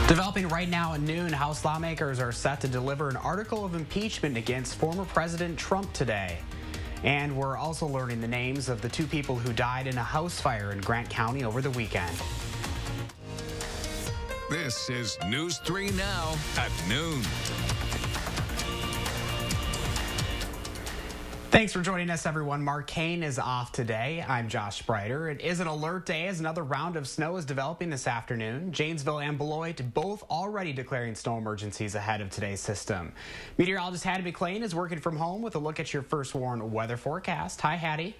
Developing right now at noon, House lawmakers are set to deliver an article of impeachment against former President Trump today. And we're also learning the names of the two people who died in a house fire in Grant County over the weekend. This is News 3 Now at noon. Thanks for joining us, everyone. Mark Kane is off today. I'm Josh Sprider. It is an alert day as another round of snow is developing this afternoon. Janesville and Beloit both already declaring snow emergencies ahead of today's system. Meteorologist Hattie McLean is working from home with a look at your first warn weather forecast. Hi, Hattie.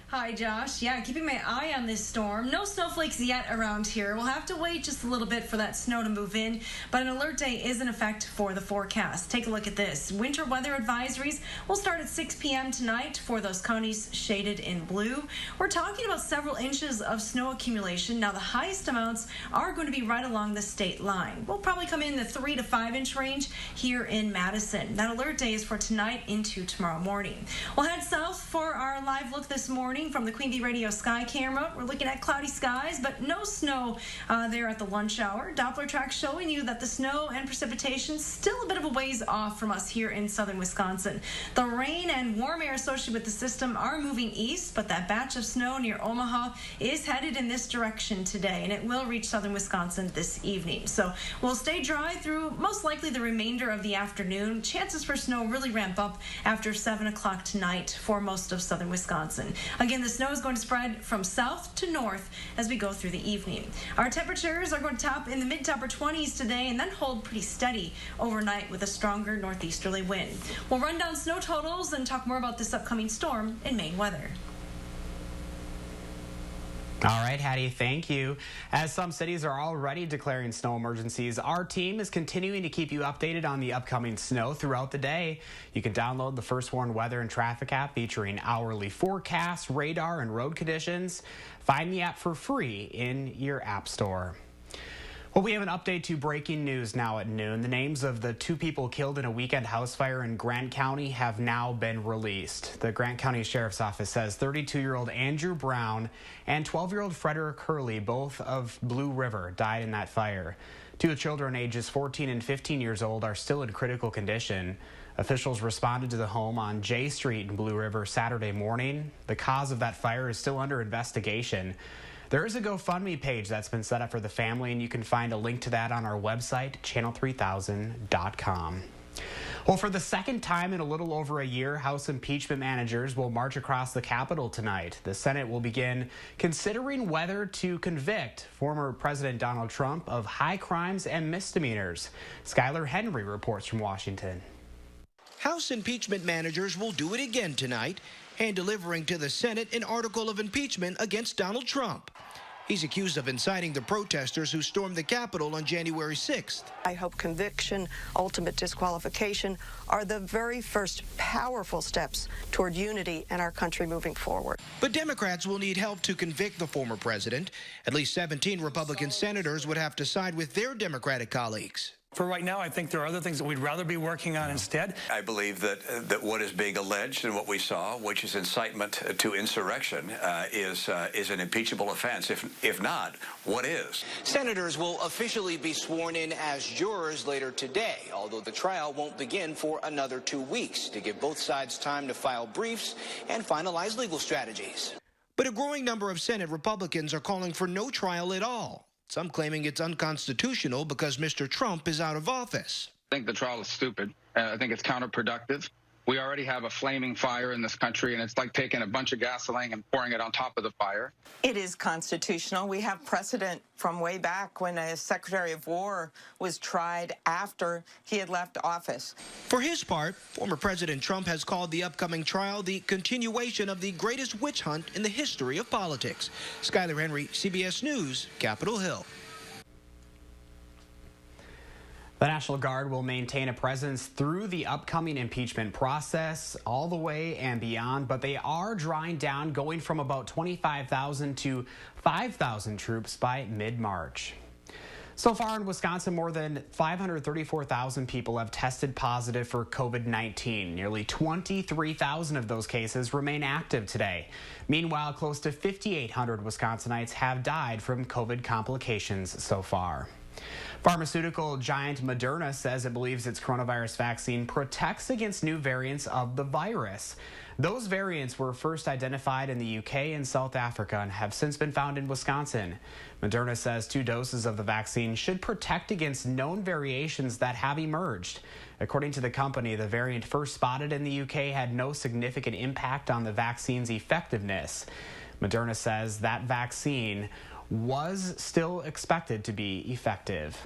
Hi, Josh. Yeah, keeping my eye on this storm. No snowflakes yet around here. We'll have to wait just a little bit for that snow to move in, but an alert day is in effect for the forecast. Take a look at this. Winter weather advisories will start at 6 p.m. tonight for those counties shaded in blue. We're talking about several inches of snow accumulation. Now, the highest amounts are going to be right along the state line. We'll probably come in the 3 to 5 inch range here in Madison. That alert day is for tonight into tomorrow morning. We'll head south for our live look this morning. From the Queen Bee Radio Sky Camera, we're looking at cloudy skies, but no snow there at the lunch hour. Doppler track showing you that the snow and precipitation still a bit of a ways off from us here in southern Wisconsin. The rain and warm air associated with the system are moving east, but that batch of snow near Omaha is headed in this direction today, and it will reach southern Wisconsin this evening. So we'll stay dry through most likely the remainder of the afternoon. Chances for snow really ramp up after 7 o'clock tonight for most of southern Wisconsin. Again, the snow is going to spread from south to north as we go through the evening. Our temperatures are going to top in the mid to upper 20s today and then hold pretty steady overnight with a stronger northeasterly wind. We'll run down snow totals and talk more about this upcoming storm in Maine weather. All right, Hattie, thank you. As some cities are already declaring snow emergencies, our team is continuing to keep you updated on the upcoming snow throughout the day. You can download the First Warn Weather and Traffic app featuring hourly forecasts, radar, and road conditions. Find the app for free in your app store. Well, we have an update to breaking news now at noon. The names of the two people killed in a weekend house fire in Grant County have now been released. The Grant County Sheriff's Office says 32-year-old Andrew Brown and 12-year-old Frederick Hurley, both of Blue River, died in that fire. Two children ages 14 and 15 years old are still in critical condition. Officials responded to the home on J Street in Blue River Saturday morning. The cause of that fire is still under investigation. There is a GoFundMe page that's been set up for the family, and you can find a link to that on our website, channel3000.com. Well, for the second time in a little over a year, House impeachment managers will march across the Capitol tonight. The Senate will begin considering whether to convict former President Donald Trump of high crimes and misdemeanors. Skylar Henry reports from Washington. House impeachment managers will do it again tonight, hand delivering to the Senate an article of impeachment against Donald Trump. He's accused of inciting the protesters who stormed the Capitol on January 6th. I hope conviction, ultimate disqualification are the very first powerful steps toward unity in our country moving forward. But Democrats will need help to convict the former president. At least 17 Republican senators would have to side with their Democratic colleagues. For right now, I think there are other things that we'd rather be working on instead. I believe that what is being alleged and what we saw, which is incitement to insurrection, is an impeachable offense. If not, what is? Senators will officially be sworn in as jurors later today, although the trial won't begin for another 2 weeks to give both sides time to file briefs and finalize legal strategies. But a growing number of Senate Republicans are calling for no trial at all. Some claiming it's unconstitutional because Mr. Trump is out of office. I think the trial is stupid. I think it's counterproductive. We already have a flaming fire in this country, and it's like taking a bunch of gasoline and pouring it on top of the fire. It is constitutional. We have precedent from way back when a Secretary of War was tried after he had left office. For his part, former President Trump has called the upcoming trial the continuation of the greatest witch hunt in the history of politics. Skylar Henry, CBS News, Capitol Hill. The National Guard will maintain a presence through the upcoming impeachment process all the way and beyond, but they are drawing down, going from about 25,000 to 5,000 troops by mid-March. So far in Wisconsin, more than 534,000 people have tested positive for COVID-19. Nearly 23,000 of those cases remain active today. Meanwhile, close to 5,800 Wisconsinites have died from COVID complications so far. Pharmaceutical giant Moderna says it believes its coronavirus vaccine protects against new variants of the virus. Those variants were first identified in the UK and South Africa and have since been found in Wisconsin. Moderna says 2 doses of the vaccine should protect against known variations that have emerged. According to the company, the variant first spotted in the UK had no significant impact on the vaccine's effectiveness. Moderna says that vaccine was still expected to be effective.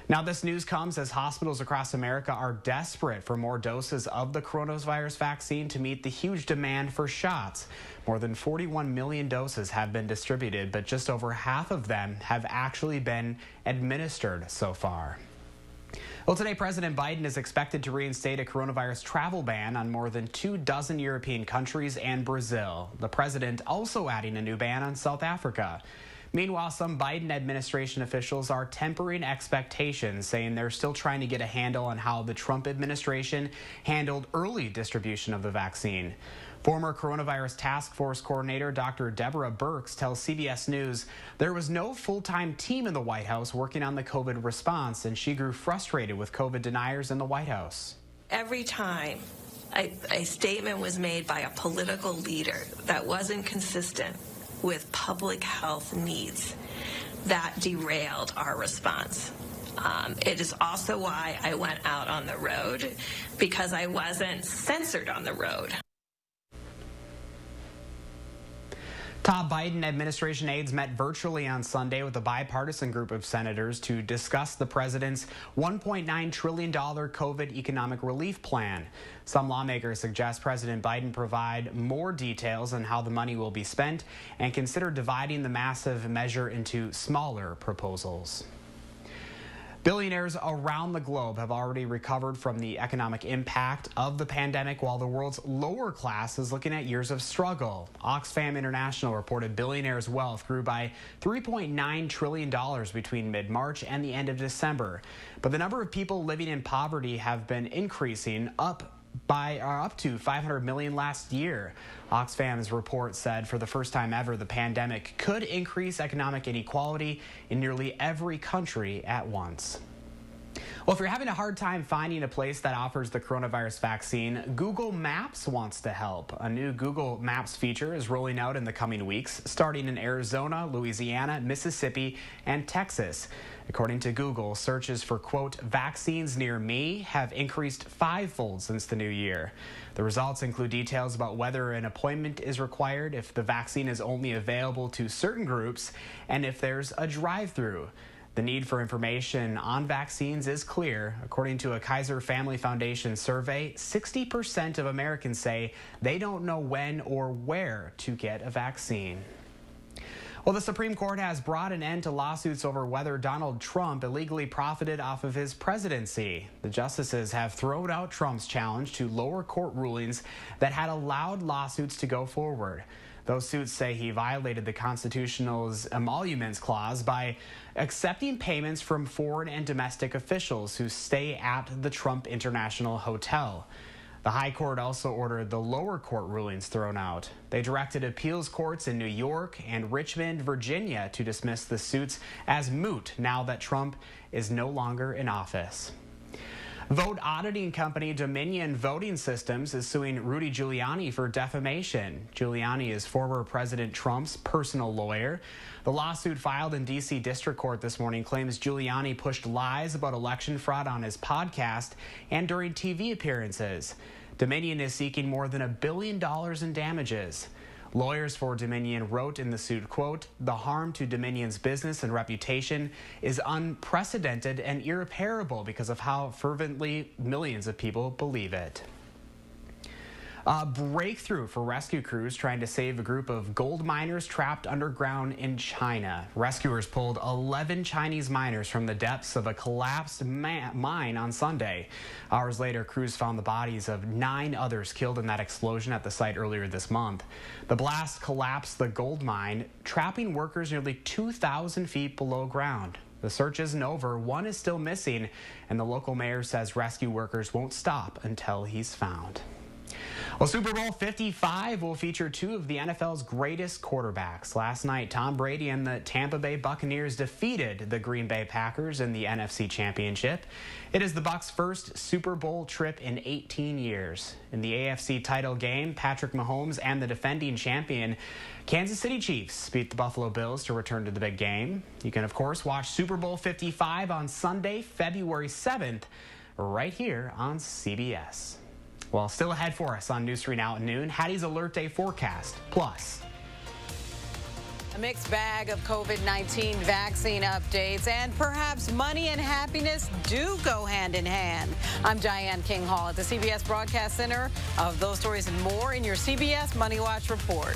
Now, this news comes as hospitals across America are desperate for more doses of the coronavirus vaccine to meet the huge demand for shots. More than 41 million doses have been distributed, but just over half of them have actually been administered so far. Well, today, President Biden is expected to reinstate a coronavirus travel ban on more than 24 European countries and Brazil. The president also adding a new ban on South Africa. Meanwhile, some Biden administration officials are tempering expectations, saying they're still trying to get a handle on how the Trump administration handled early distribution of the vaccine. Former coronavirus task force coordinator Dr. Deborah Birx tells CBS News there was no full-time team in the White House working on the COVID response, and she grew frustrated with COVID deniers in the White House. Every time a statement was made by a political leader that wasn't consistent with public health needs, that derailed our response. It is also why I went out on the road, because I wasn't censored on the road. Top Biden administration aides met virtually on Sunday with a bipartisan group of senators to discuss the president's $1.9 trillion COVID economic relief plan. Some lawmakers suggest President Biden provide more details on how the money will be spent and consider dividing the massive measure into smaller proposals. Billionaires around the globe have already recovered from the economic impact of the pandemic, while the world's lower class is looking at years of struggle. Oxfam International reported billionaires' wealth grew by $3.9 trillion between mid-March and the end of December. But the number of people living in poverty have been increasing, up to 500 million last year. Oxfam's report said for the first time ever, the pandemic could increase economic inequality in nearly every country at once. Well, if you're having a hard time finding a place that offers the coronavirus vaccine, Google Maps wants to help. A new Google Maps feature is rolling out in the coming weeks, starting in Arizona, Louisiana, Mississippi, and Texas. According to Google, searches for, quote, vaccines near me have increased 5-fold since the new year. The results include details about whether an appointment is required, if the vaccine is only available to certain groups, and if there's a drive-through. The need for information on vaccines is clear. According to a Kaiser Family Foundation survey, 60% of Americans say they don't know when or where to get a vaccine. Well, the Supreme Court has brought an end to lawsuits over whether Donald Trump illegally profited off of his presidency. The justices have thrown out Trump's challenge to lower court rulings that had allowed lawsuits to go forward. Those suits say he violated the Constitutional's emoluments clause by accepting payments from foreign and domestic officials who stay at the Trump International Hotel. The High Court also ordered the lower court rulings thrown out. They directed appeals courts in New York and Richmond, Virginia, to dismiss the suits as moot now that Trump is no longer in office. Vote auditing company Dominion Voting Systems is suing Rudy Giuliani for defamation. Giuliani is former President Trump's personal lawyer. The lawsuit filed in D.C. District Court this morning claims Giuliani pushed lies about election fraud on his podcast and during TV appearances. Dominion is seeking more than $1 billion in damages. Lawyers for Dominion wrote in the suit, quote, the harm to Dominion's business and reputation is unprecedented and irreparable because of how fervently millions of people believe it. A breakthrough for rescue crews trying to save a group of gold miners trapped underground in China. Rescuers pulled 11 Chinese miners from the depths of a collapsed mine on Sunday. Hours later, crews found the bodies of 9 others killed in that explosion at the site earlier this month. The blast collapsed the gold mine, trapping workers nearly 2,000 feet below ground. The search isn't over. One is still missing, and the local mayor says rescue workers won't stop until he's found. Well, Super Bowl 55 will feature two of the NFL's greatest quarterbacks. Last night, Tom Brady and the Tampa Bay Buccaneers defeated the Green Bay Packers in the NFC Championship. It is the Bucs' first Super Bowl trip in 18 years. In the AFC title game, Patrick Mahomes and the defending champion Kansas City Chiefs beat the Buffalo Bills to return to the big game. You can, of course, watch Super Bowl 55 on Sunday, February 7th, right here on CBS. Well, still ahead for us on News 3 Now at noon, Hattie's Alert Day forecast. Plus, a mixed bag of COVID-19 vaccine updates, and perhaps money and happiness do go hand in hand. I'm Diane King Hall at the CBS Broadcast Center. Of those stories and more in your CBS Money Watch report.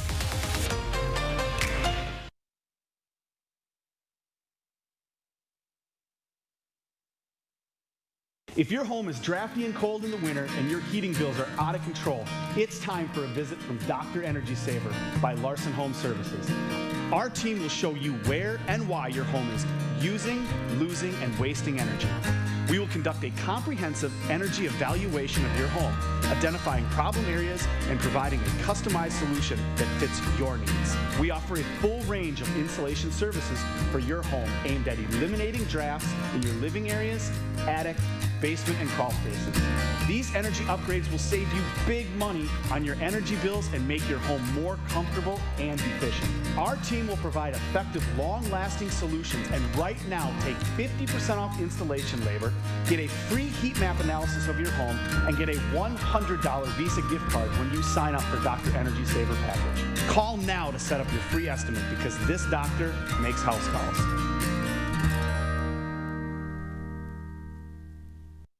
If your home is drafty and cold in the winter and your heating bills are out of control, it's time for a visit from Dr. Energy Saver by Larson Home Services. Our team will show you where and why your home is using, losing, and wasting energy. We will conduct a comprehensive energy evaluation of your home, identifying problem areas and providing a customized solution that fits your needs. We offer a full range of installation services for your home aimed at eliminating drafts in your living areas, attic, basement, and crawl spaces. These energy upgrades will save you big money on your energy bills and make your home more comfortable and efficient. Our team will provide effective, long-lasting solutions, and right now take 50% off installation labor, get a free heat map analysis of your home, and get a $100 Visa gift card when you sign up for Dr. Energy Saver package. Call now to set up your free estimate because this doctor makes house calls.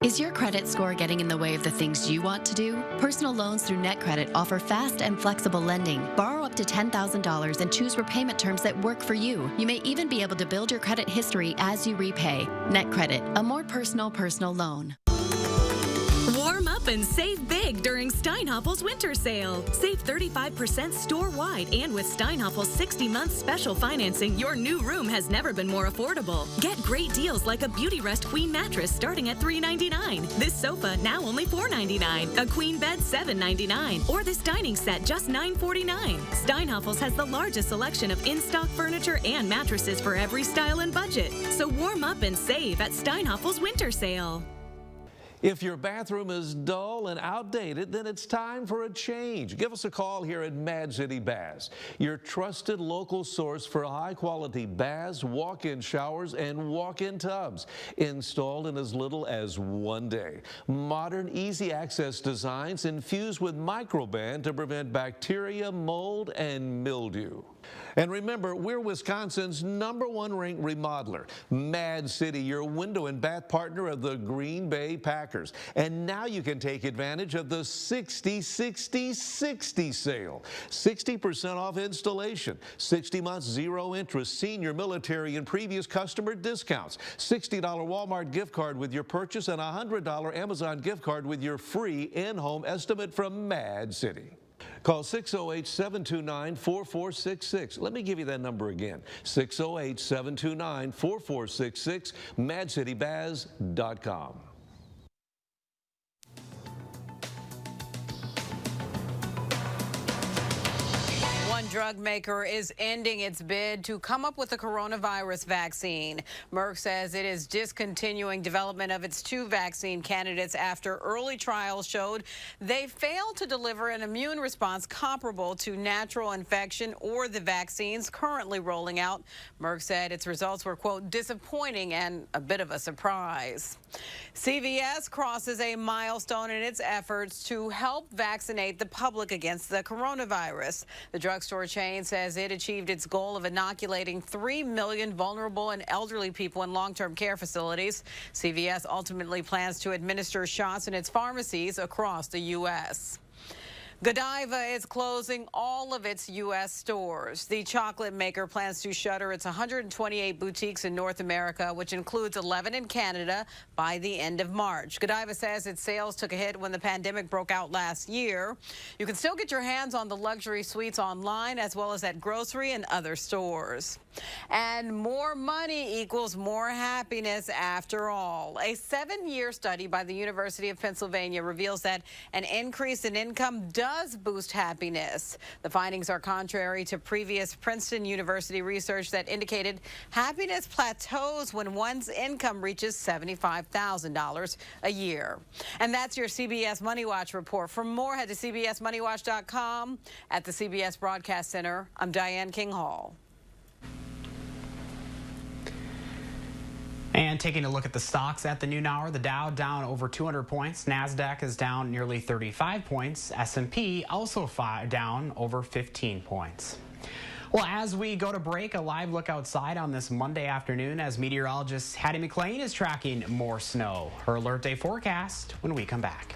Is your credit score getting in the way of the things you want to do? Personal loans through NetCredit offer fast and flexible lending. Borrow up to $10,000 and choose repayment terms that work for you. You may even be able to build your credit history as you repay. NetCredit, a more personal loan. Warm up and save big during Steinhaffel's winter sale. Save 35% store-wide, and with Steinhaffel's 60-month special financing, your new room has never been more affordable. Get great deals like a Beauty Rest Queen mattress starting at $399. This sofa now only $499. A queen bed $799. Or this dining set just $949. Steinhaffel's has the largest selection of in-stock furniture and mattresses for every style and budget. So warm up and save at Steinhaffel's winter sale. If your bathroom is dull and outdated, then it's time for a change. Give us a call here at Mad City Baths, your trusted local source for high-quality baths, walk-in showers, and walk-in tubs, installed in as little as 1 day. Modern, easy-access designs infused with microban to prevent bacteria, mold, and mildew. And remember, we're Wisconsin's #1 ranked remodeler. Mad City, your window and bath partner of the Green Bay Packers. And now you can take advantage of the 60-60-60 sale. 60% off installation, 60 months zero interest, senior, military, and previous customer discounts, $60 Walmart gift card with your purchase, and a $100 Amazon gift card with your free in-home estimate from Mad City. Call 608-729-4466. Let me give you that number again, 608-729-4466, madcitybaths.com. One drug maker is ending its bid to come up with a coronavirus vaccine. Merck says it is discontinuing development of its 2 vaccine candidates after early trials showed they failed to deliver an immune response comparable to natural infection or the vaccines currently rolling out. Merck said its results were, quote, disappointing and a bit of a surprise. CVS crosses a milestone in its efforts to help vaccinate the public against the coronavirus. The drugstore chain says it achieved its goal of inoculating 3 million vulnerable and elderly people in long-term care facilities. CVS ultimately plans to administer shots in its pharmacies across the U.S. Godiva is closing all of its U.S. stores. The chocolate maker plans to shutter its 128 boutiques in North America, which includes 11 in Canada, by the end of March. Godiva says its sales took a hit when the pandemic broke out last year. You can still get your hands on the luxury sweets online as well as at grocery and other stores. And more money equals more happiness after all. A 7-year study by the University of Pennsylvania reveals that an increase in income does boost happiness. The findings are contrary to previous Princeton University research that indicated happiness plateaus when one's income reaches $75,000 a year. And that's your CBS Money Watch report. For more, head to cbsmoneywatch.com. At the CBS Broadcast Center, I'm Diane King Hall. And taking a look at the stocks at the noon hour, the Dow down over 200 points. NASDAQ is down nearly 35 points. S&P also down over 15 points. Well, as we go to break, a live look outside on this Monday afternoon as meteorologist Hattie McLean is tracking more snow. Her alert day forecast when we come back.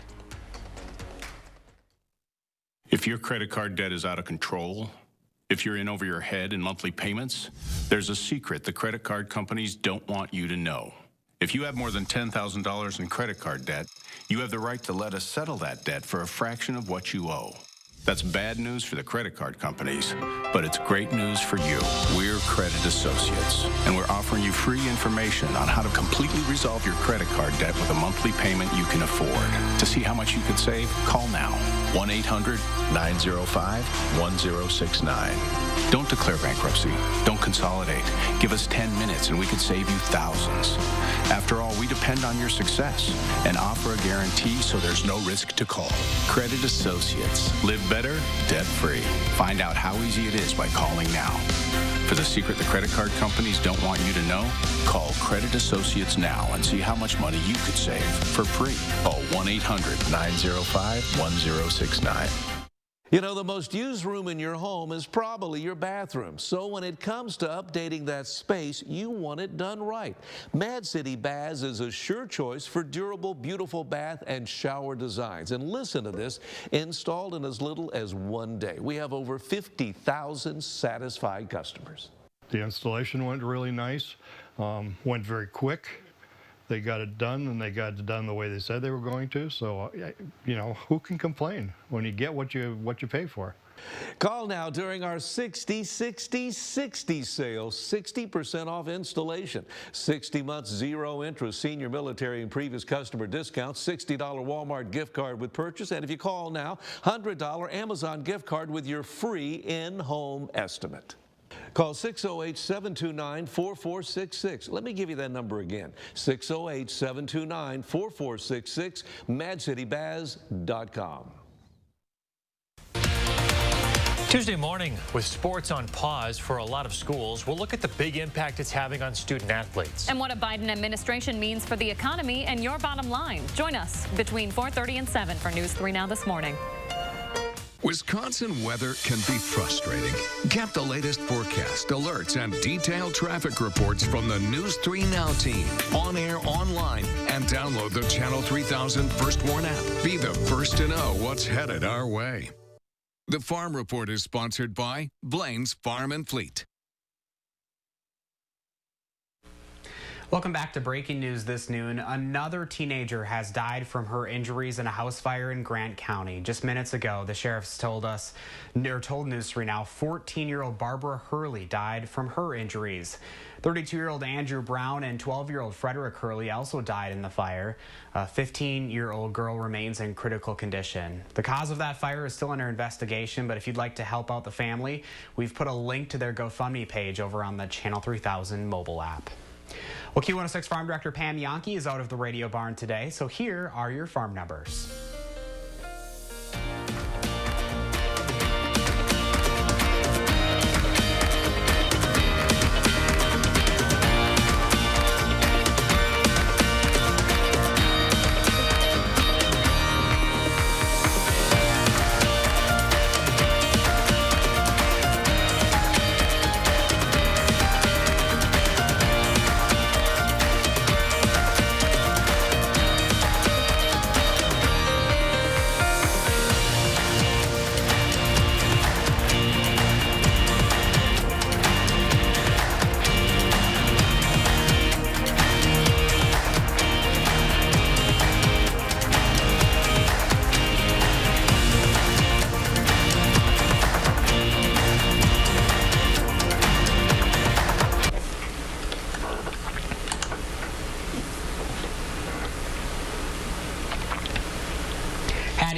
If your credit card debt is out of control, if you're in over your head in monthly payments, there's a secret the credit card companies don't want you to know. If you have more than $10,000 in credit card debt, you have the right to let us settle that debt for a fraction of what you owe. That's bad news for the credit card companies, but it's great news for you. We're Credit Associates, and we're offering you free information on how to completely resolve your credit card debt with a monthly payment you can afford. To see how much you could save, call now. 1-800-905-1069. Don't declare bankruptcy. Don't consolidate. Give us 10 minutes and we could save you thousands. After all, we depend on your success and offer a guarantee so there's no risk to call. Credit Associates. Live better, debt-free. Find out how easy it is by calling now. For the secret the credit card companies don't want you to know, call Credit Associates now and see how much money you could save for free. Call 1-800-905-1069. You know, the most used room in your home is probably your bathroom. So when it comes to updating that space, you want it done right. Mad City Baths is a sure choice for durable, beautiful bath and shower designs. And listen to this, installed in as little as 1 day. We have over 50,000 satisfied customers. The installation went really nice, went very quick. They got it done, and they got it done the way they said they were going to. So, you know, who can complain when you get what you pay for? Call now during our 60-60-60 sale, 60% off installation, 60 months, 0 interest, senior military and previous customer discounts, $60 Walmart gift card with purchase, and if you call now, $100 Amazon gift card with your free in-home estimate. Call 608-729-4466. Let me give you that number again, 608-729-4466, madcitybaths.com. Tuesday morning, with sports on pause for a lot of schools, we'll look at the big impact it's having on student athletes. And what a Biden administration means for the economy and your bottom line. Join us between 4:30 and 7 for News 3 Now this morning. Wisconsin weather can be frustrating. Get the latest forecast, alerts, and detailed traffic reports from the News 3 Now team. On air, online, and download the Channel 3000 First Warn app. Be the first to know what's headed our way. The Farm Report is sponsored by Blaine's Farm and Fleet. Welcome back to breaking news this noon. Another teenager has died from her injuries in a house fire in Grant County. Just minutes ago, the sheriffs told News 3 Now 14-year-old Barbara Hurley died from her injuries. 32-year-old Andrew Brown and 12-year-old Frederick Hurley also died in the fire. A 15-year-old girl remains in critical condition. The cause of that fire is still under investigation, but if you'd like to help out the family, we've put a link to their GoFundMe page over on the Channel 3000 mobile app. Well, Q106 Farm Director Pam Yankee is out of the radio barn today, so here are your farm numbers.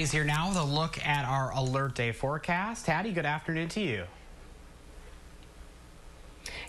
is here now with a look at our alert day forecast. Hattie, good afternoon to you.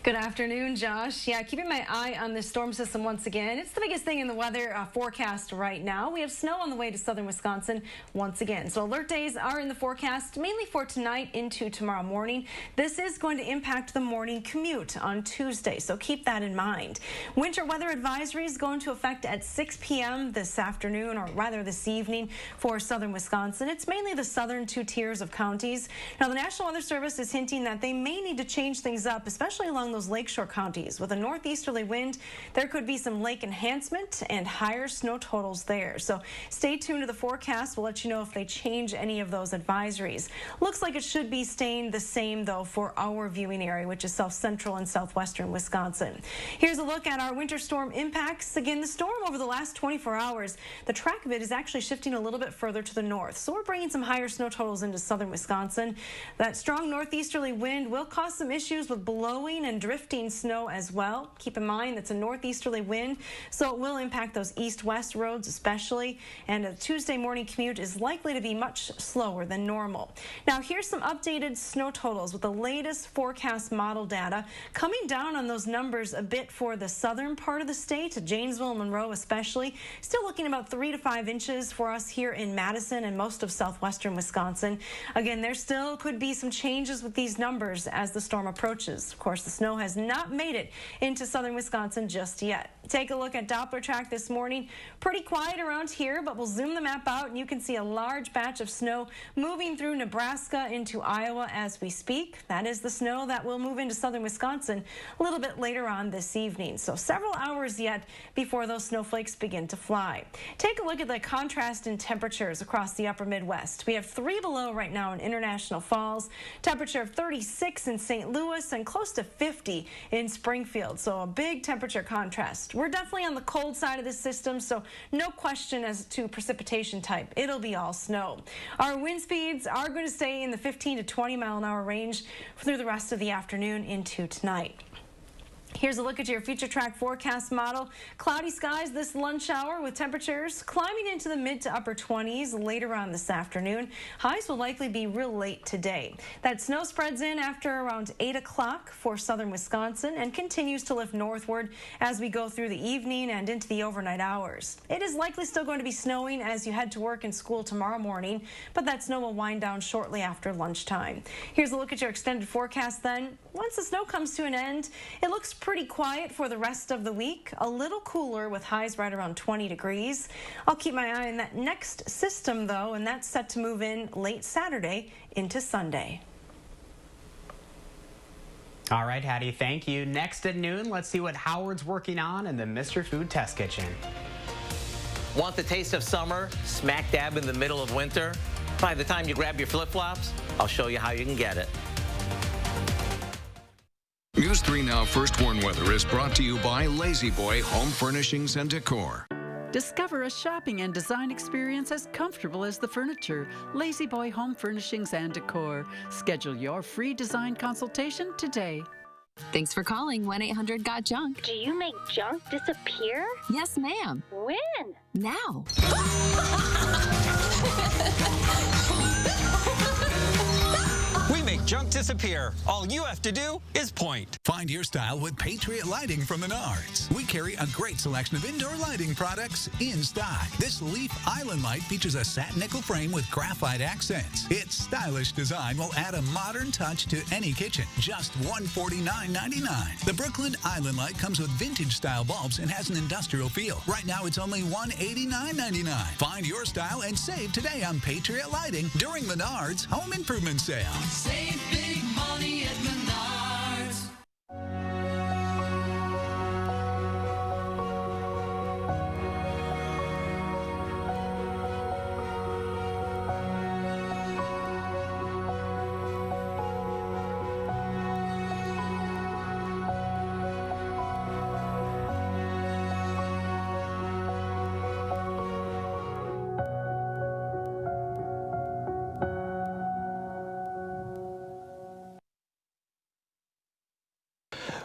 Good afternoon, Josh. Yeah, keeping my eye on this storm system once again. It's the biggest thing in the weather forecast right now. We have snow on the way to southern Wisconsin once again. So alert days are in the forecast mainly for tonight into tomorrow morning. This is going to impact the morning commute on Tuesday, so keep that in mind. Winter weather advisory is going to affect at 6 p.m. this afternoon, or rather this evening, for southern Wisconsin. It's mainly the southern two tiers of counties. Now, the National Weather Service is hinting that they may need to change things up, especially along those lakeshore counties. With a northeasterly wind, there could be some lake enhancement and higher snow totals there. So stay tuned to the forecast. We'll let you know if they change any of those advisories. Looks like it should be staying the same, though, for our viewing area, which is south central and southwestern Wisconsin. Here's a look at our winter storm impacts. Again, the storm over the last 24 hours, the track of it is actually shifting a little bit further to the north. So we're bringing some higher snow totals into southern Wisconsin. That strong northeasterly wind will cause some issues with blowing and drifting snow as well. Keep in mind that's a northeasterly wind, so it will impact those east-west roads especially, and a Tuesday morning commute is likely to be much slower than normal. Now, here's some updated snow totals with the latest forecast model data, coming down on those numbers a bit for the southern part of the state, Janesville and Monroe especially. Still looking about 3 to 5 inches for us here in Madison and most of southwestern Wisconsin. Again, there still could be some changes with these numbers as the storm approaches. Of course, the snow has not made it into southern Wisconsin just yet. Take a look at Doppler track this morning. Pretty quiet around here, but we'll zoom the map out and you can see a large batch of snow moving through Nebraska into Iowa as we speak. That is the snow that will move into southern Wisconsin a little bit later on this evening. So several hours yet before those snowflakes begin to fly. Take a look at the contrast in temperatures across the upper Midwest. We have 3 below right now in International Falls, temperature of 36 in St. Louis and close to 50 in Springfield, so a big temperature contrast. We're definitely on the cold side of this system, so no question as to precipitation type. It'll be all snow. Our wind speeds are going to stay in the 15 to 20 mile an hour range through the rest of the afternoon into tonight. Here's a look at your future track forecast model. Cloudy skies this lunch hour with temperatures climbing into the mid to upper 20s later on this afternoon. Highs will likely be real late today. That snow spreads in after around 8 o'clock for southern Wisconsin and continues to lift northward as we go through the evening and into the overnight hours. It is likely still going to be snowing as you head to work and school tomorrow morning, but that snow will wind down shortly after lunchtime. Here's a look at your extended forecast then. Once the snow comes to an end, it looks pretty quiet for the rest of the week. A little cooler with highs right around 20 degrees. I'll keep my eye on that next system, though, and that's set to move in late Saturday into Sunday. All right, Hattie, thank you. Next at noon, let's see what Howard's working on in the Mr. Food Test Kitchen. Want the taste of summer smack dab in the middle of winter? By the time you grab your flip-flops, I'll show you how you can get it. News 3 Now First Warn Weather is brought to you by Lazy Boy Home Furnishings and Decor. Discover a shopping and design experience as comfortable as the furniture. Lazy Boy Home Furnishings and Decor. Schedule your free design consultation today. Thanks for calling 1-800-GOT-JUNK. Do you make junk disappear? Yes, ma'am. When? Now. We make junk disappear. All you have to do is point. Find your style with Patriot Lighting from Menards. We carry a great selection of indoor lighting products in stock. This Leaf Island light features a satin nickel frame with graphite accents. Its stylish design will add a modern touch to any kitchen. Just $149.99. The Brooklyn Island light comes with vintage style bulbs and has an industrial feel. Right now it's only $189.99. Find your style and save today on Patriot Lighting during Menards Home Improvement Sale. Save big money at Menards.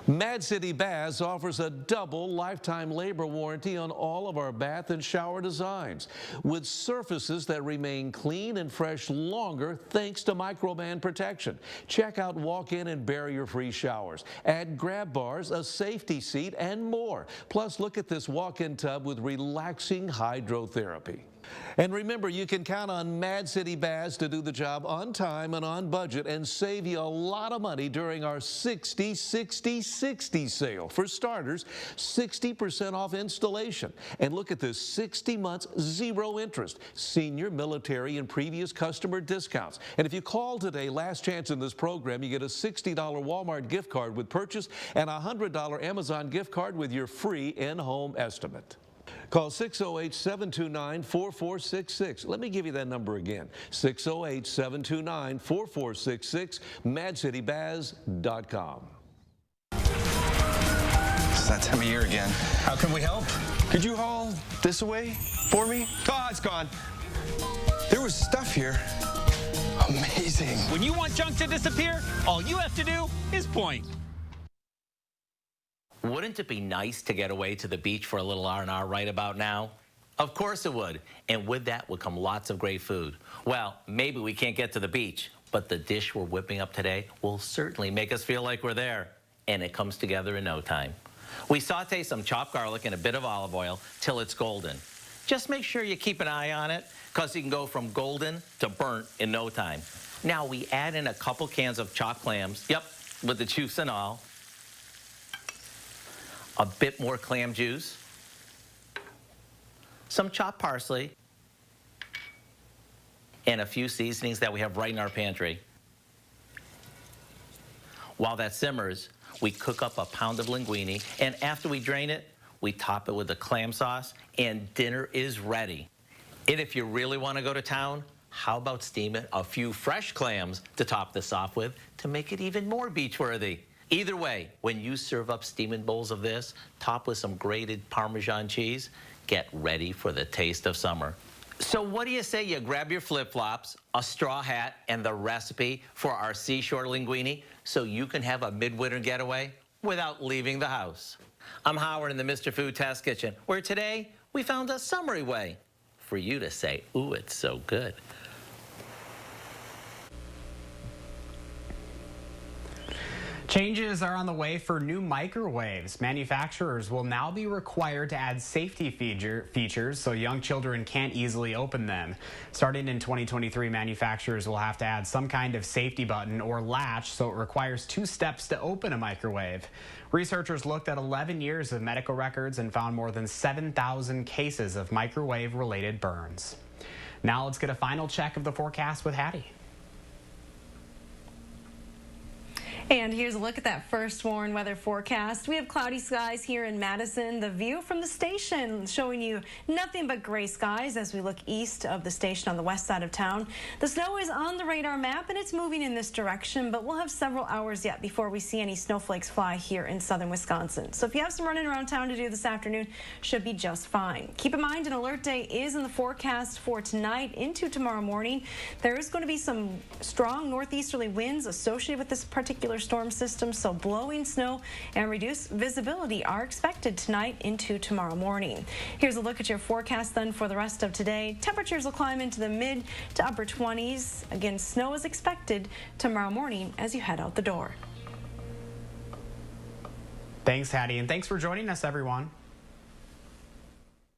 Mad City Baths offers a double lifetime labor warranty on all of our bath and shower designs, with surfaces that remain clean and fresh longer thanks to Microban protection. Check out walk-in and barrier-free showers. Add grab bars, a safety seat, and more. Plus, look at this walk-in tub with relaxing hydrotherapy. And remember, you can count on Mad City Baths to do the job on time and on budget and save you a lot of money during our 60-60-60 sale. For starters, 60% off installation. And look at this, 60 months, 0 interest. Senior, military, and previous customer discounts. And if you call today, last chance in this program, you get a $60 Walmart gift card with purchase and a $100 Amazon gift card with your free in-home estimate. Call 608-729-4466. Let me give you that number again, 608-729-4466, madcitybaths.com. It's that time of year again. How can we help? Could you haul this away for me? Oh, it's gone. There was stuff here. Amazing. When you want junk to disappear, all you have to do is point. Wouldn't it be nice to get away to the beach for a little R&R right about now? Of course it would. And with that would come lots of great food. Well, maybe we can't get to the beach, but the dish we're whipping up today will certainly make us feel like we're there. And it comes together in no time. We saute some chopped garlic and a bit of olive oil till it's golden. Just make sure you keep an eye on it, because you can go from golden to burnt in no time. Now we add in a couple cans of chopped clams, yep, with the juice and all. A bit more clam juice, some chopped parsley, and a few seasonings that we have right in our pantry. While that simmers, we cook up a pound of linguine, and after we drain it, we top it with the clam sauce, and dinner is ready. And if you really want to go to town, how about steaming a few fresh clams to top this off with to make it even more beach-worthy? Either way, when you serve up steaming bowls of this, top with some grated Parmesan cheese, get ready for the taste of summer. So what do you say you grab your flip-flops, a straw hat, and the recipe for our seashore linguine so you can have a midwinter getaway without leaving the house? I'm Howard in the Mr. Food Test Kitchen, where today we found a summery way for you to say, ooh, it's so good. Changes are on the way for new microwaves. Manufacturers will now be required to add safety features so young children can't easily open them. Starting in 2023, manufacturers will have to add some kind of safety button or latch, so it requires 2 steps to open a microwave. Researchers looked at 11 years of medical records and found more than 7,000 cases of microwave-related burns. Now let's get a final check of the forecast with Hattie. And here's a look at that first warned weather forecast. We have cloudy skies here in Madison. The view from the station showing you nothing but gray skies as we look east of the station on the west side of town. The snow is on the radar map and it's moving in this direction, but we'll have several hours yet before we see any snowflakes fly here in southern Wisconsin. So if you have some running around town to do this afternoon, should be just fine. Keep in mind, an alert day is in the forecast for tonight into tomorrow morning. There is going to be some strong northeasterly winds associated with this particular storm system, so blowing snow and reduced visibility are expected tonight into tomorrow morning. Here's a look at your forecast then for the rest of today. Temperatures will climb into the mid to upper 20s. Again, snow is expected tomorrow morning as you head out the door. Thanks, Hattie, and thanks for joining us, everyone.